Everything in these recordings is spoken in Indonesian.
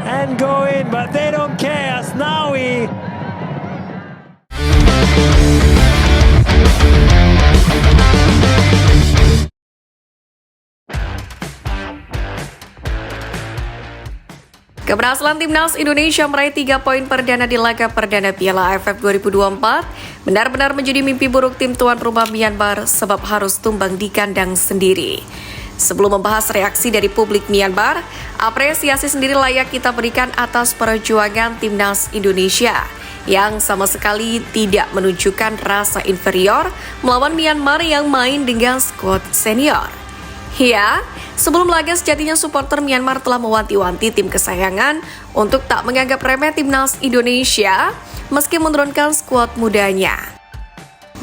And go in, but they don't care. Asnawi. Keberhasilan Timnas Indonesia meraih 3 poin perdana di laga perdana Piala AFF 2024 benar-benar menjadi mimpi buruk tim tuan rumah Myanmar sebab harus tumbang di kandang sendiri. Sebelum membahas reaksi dari publik Myanmar, apresiasi sendiri layak kita berikan atas perjuangan Timnas Indonesia yang sama sekali tidak menunjukkan rasa inferior melawan Myanmar yang main dengan skuad senior. Ya, sebelum laga sejatinya supporter Myanmar telah mewanti-wanti tim kesayangan untuk tak menganggap remeh Timnas Indonesia meski menurunkan skuad mudanya.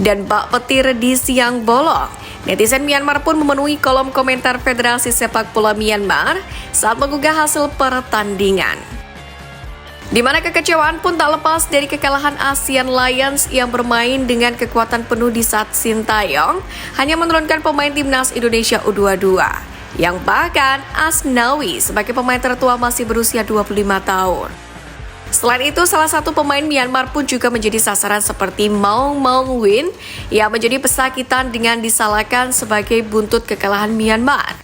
Dan bak petir di siang bolong, netizen Myanmar pun memenuhi kolom komentar Federasi Sepak Bola Myanmar saat menggugah hasil pertandingan. Di mana kekecewaan pun tak lepas dari kekalahan ASEAN Lions yang bermain dengan kekuatan penuh di saat Sintayong hanya menurunkan pemain Timnas Indonesia U22 yang bahkan Asnawi sebagai pemain tertua masih berusia 25 tahun. Selain itu, salah satu pemain Myanmar pun juga menjadi sasaran seperti Maung Maung Win yang menjadi pesakitan dengan disalahkan sebagai buntut kekalahan Myanmar.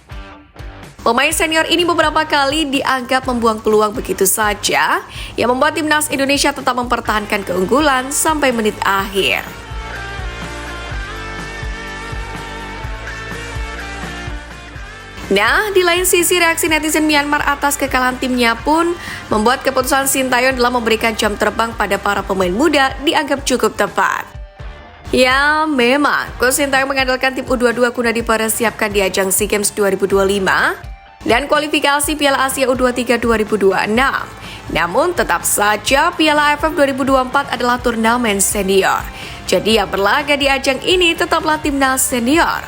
Pemain senior ini beberapa kali dianggap membuang peluang begitu saja yang membuat Timnas Indonesia tetap mempertahankan keunggulan sampai menit akhir. Nah, di lain sisi reaksi netizen Myanmar atas kekalahan timnya pun membuat keputusan Sintayong dalam memberikan jam terbang pada para pemain muda dianggap cukup tepat. Ya, memang Coach Sintayong mengandalkan tim U22 guna dipersiapkan di ajang SEA Games 2025 dan kualifikasi Piala Asia U23 2026. Namun tetap saja Piala AFF 2024 adalah turnamen senior. Jadi yang berlaga di ajang ini tetaplah timnas senior.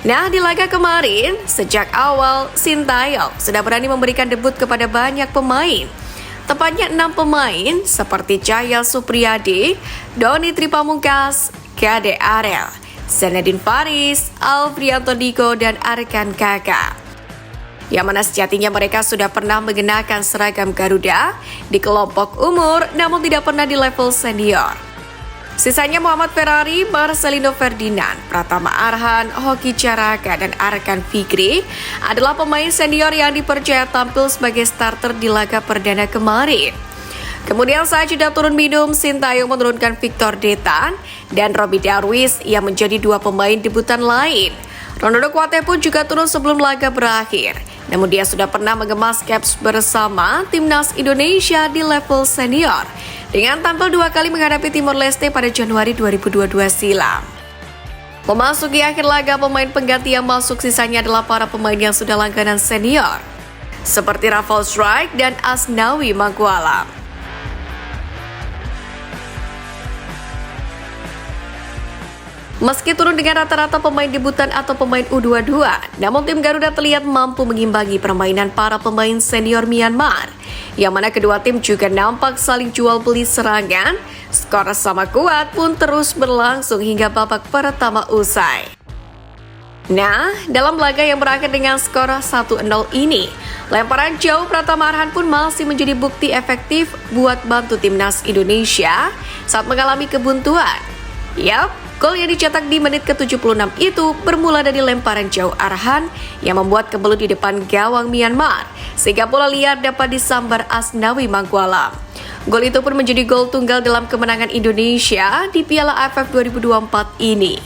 Nah, di laga kemarin, sejak awal Sintayong sudah berani memberikan debut kepada banyak pemain. Tepatnya 6 pemain seperti Cahya Supriyadi, Doni Tripamungkas, Kade Arel, Zenedine Faris, Alfrianto Diko, dan Arkan Kakak. Yang mana sejatinya mereka sudah pernah mengenakan seragam Garuda di kelompok umur namun tidak pernah di level senior. Sisanya Muhammad Ferrari, Marcelino Ferdinand, Pratama Arhan, Hoki Caraka, dan Arkan Fikri adalah pemain senior yang dipercaya tampil sebagai starter di laga perdana kemarin. Kemudian saat jeda turun minum, Sintayong menurunkan Victor Detan dan Robbie Darwish yang menjadi 2 pemain debutan lain. Ronaldo Kuate pun juga turun sebelum laga berakhir. Namun dia sudah pernah mengemas caps bersama Timnas Indonesia di level senior dengan tampil 2 kali menghadapi Timor Leste pada Januari 2022 silam. Memasuki akhir laga, pemain pengganti yang masuk sisanya adalah para pemain yang sudah langganan senior seperti Rafael Struijk dan Asnawi Mangkualam. Meski turun dengan rata-rata pemain debutan atau pemain U22, namun tim Garuda terlihat mampu mengimbangi permainan para pemain senior Myanmar, yang mana kedua tim juga nampak saling jual beli serangan. Skor sama kuat pun terus berlangsung hingga babak pertama usai. Nah, dalam laga yang berakhir dengan skor 1-0 ini, lemparan jauh Pratama Arhan pun masih menjadi bukti efektif buat bantu Timnas Indonesia saat mengalami kebuntuan. Yap, gol yang dicetak di menit ke-76 itu bermula dari lemparan jauh Arhan yang membuat kebelut di depan gawang Myanmar, sehingga bola liar dapat disambar Asnawi Mangkualam. Gol itu pun menjadi gol tunggal dalam kemenangan Indonesia di Piala AFF 2024 ini.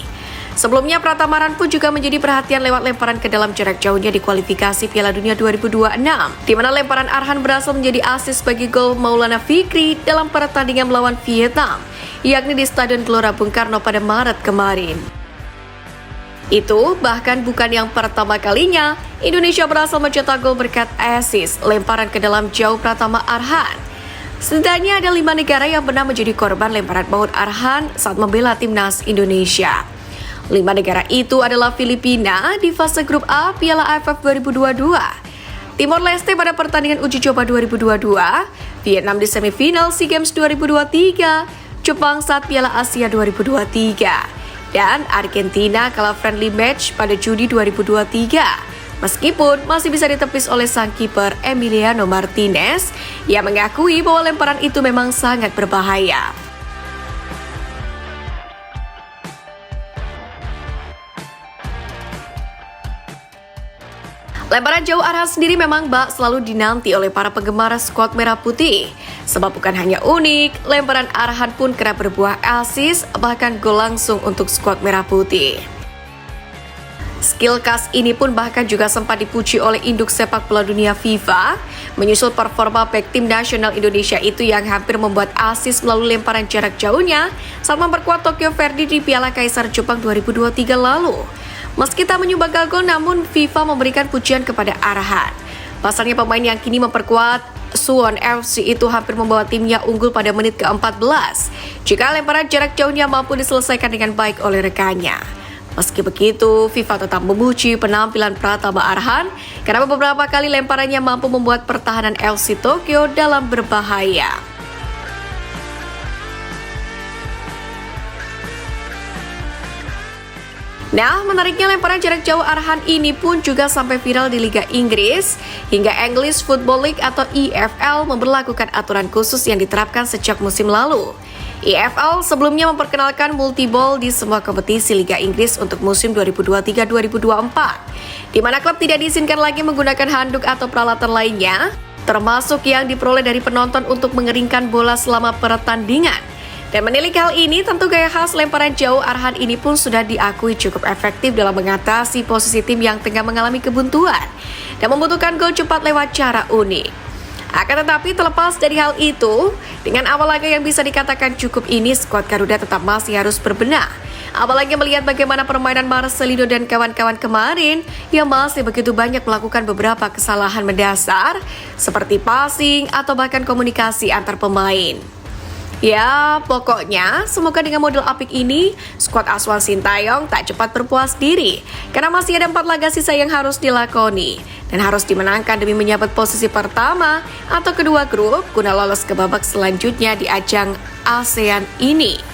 Sebelumnya Pratama Arhan pun juga menjadi perhatian lewat lemparan ke dalam jarak jauhnya di kualifikasi Piala Dunia 2026, di mana lemparan Arhan berhasil menjadi asis bagi gol Maulana Fikri dalam pertandingan melawan Vietnam, yakni di Stadion Gelora Bung Karno pada Maret kemarin. Itu bahkan bukan yang pertama kalinya Indonesia berhasil mencetak gol berkat assist lemparan ke dalam jauh Pratama Arhan. Setidaknya ada 5 negara yang pernah menjadi korban lemparan maut Arhan saat membela Timnas Indonesia. 5 negara itu adalah Filipina di fase grup A Piala AFF 2022, Timor Leste pada pertandingan uji coba 2022, Vietnam di semifinal SEA Games 2023, Jepang saat Piala Asia 2023, dan Argentina kalah friendly match pada Juni 2023 Meskipun masih bisa ditepis oleh sang kiper Emiliano Martinez, ia mengakui bahwa lemparan itu memang sangat berbahaya. Lemparan jauh Arhan sendiri memang bak selalu dinanti oleh para penggemar skuad merah putih. Sebab bukan hanya unik, lemparan Arhan pun kerap berbuah assist bahkan gol langsung untuk skuad merah putih. Skill khas ini pun bahkan juga sempat dipuji oleh induk sepak bola dunia FIFA, menyusul performa bek tim nasional Indonesia itu yang hampir membuat assist melalui lemparan jarak jauhnya saat memperkuat Tokyo Verdy di Piala Kaisar Jepang 2023 lalu. Meski tak menyumbang gol, namun FIFA memberikan pujian kepada Arhan. Pasalnya pemain yang kini memperkuat Suwon FC itu hampir membawa timnya unggul pada menit ke-14 jika lemparan jarak jauhnya mampu diselesaikan dengan baik oleh rekannya. Meski begitu, FIFA tetap memuji penampilan Pratama Arhan karena beberapa kali lemparannya mampu membuat pertahanan FC Tokyo dalam berbahaya. Nah, menariknya lemparan jarak jauh Arhan ini pun juga sampai viral di Liga Inggris, hingga English Football League atau EFL memberlakukan aturan khusus yang diterapkan sejak musim lalu. EFL sebelumnya memperkenalkan multi-ball di semua kompetisi Liga Inggris untuk musim 2023-2024, di mana klub tidak diizinkan lagi menggunakan handuk atau peralatan lainnya, termasuk yang diperoleh dari penonton untuk mengeringkan bola selama pertandingan. Dan menilik hal ini, tentu gaya khas lemparan jauh Arhan ini pun sudah diakui cukup efektif dalam mengatasi posisi tim yang tengah mengalami kebuntuan dan membutuhkan gol cepat lewat cara unik. Akan tetapi terlepas dari hal itu, dengan awal laga yang bisa dikatakan cukup ini, skuad Garuda tetap masih harus berbenah. Apalagi melihat bagaimana permainan Marcelino dan kawan-kawan kemarin yang masih begitu banyak melakukan beberapa kesalahan mendasar seperti passing atau bahkan komunikasi antar pemain. Ya, pokoknya semoga dengan model apik ini, skuad asuhan Sintayong tak cepat berpuas diri karena masih ada 4 laga sisa yang harus dilakoni dan harus dimenangkan demi menyabet posisi pertama atau kedua grup guna lolos ke babak selanjutnya di ajang ASEAN ini.